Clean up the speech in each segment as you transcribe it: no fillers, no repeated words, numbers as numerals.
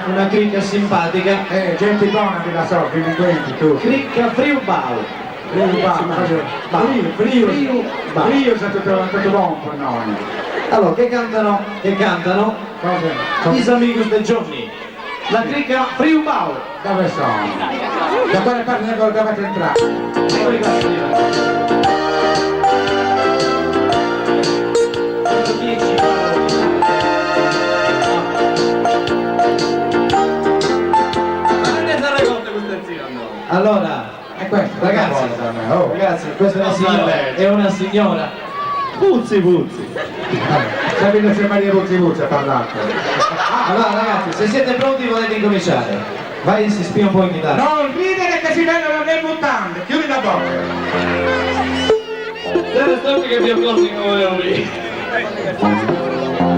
una cricca simpatica. Gente buona che la so, delinquenti tu. Cricca FriuBaus. Io sono tutto buon per noi. Allora, che cantano? Cosa? Gli amigos del Gionny. La cricca FriuBaus. Dove sono? Da quale parte del gol dovete entrare? Eccoli qua, allora, è questo, ragazzi, questa è una signora. Puzzi. Sapete se Maria Puzzi ha parlato. Allora ragazzi, se siete pronti potete incominciare. Vai e si spia un po' in chitarra. Non ridere che si vedono le mutande, chiudi la bocca. Deve stare che abbiamo cose come lui.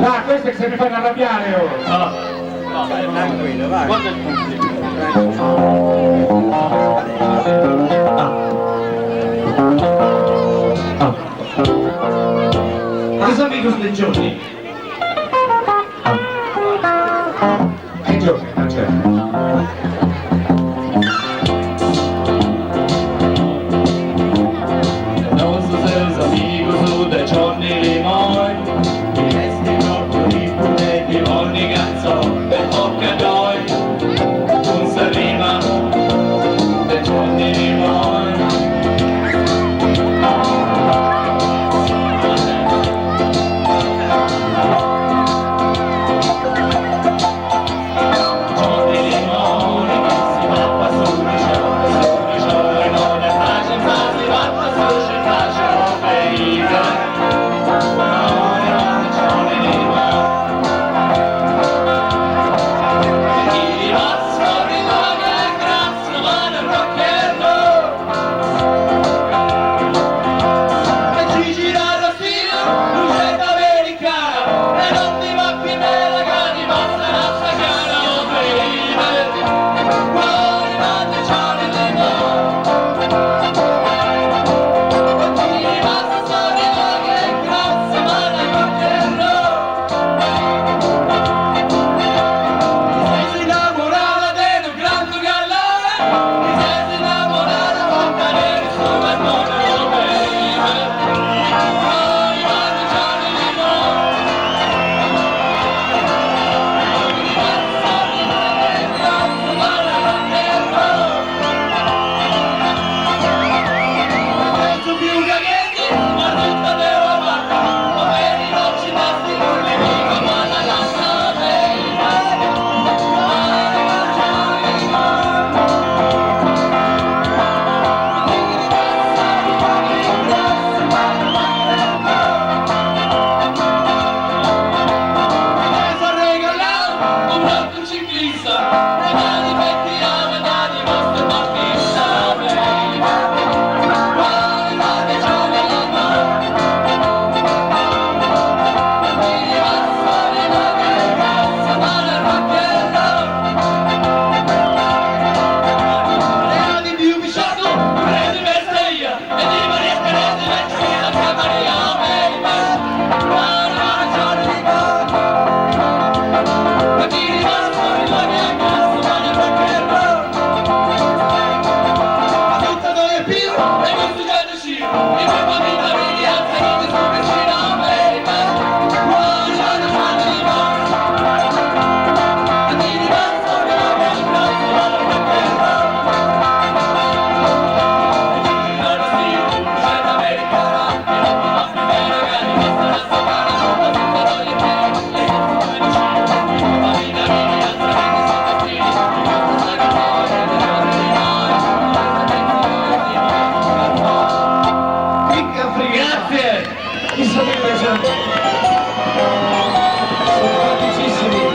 Ah, queste che se mi fanno arrabbiare ora. No, vai, tranquillo, vai. Guarda il pubblico. Gli amigos del Gionny. È Gionny, non c'è.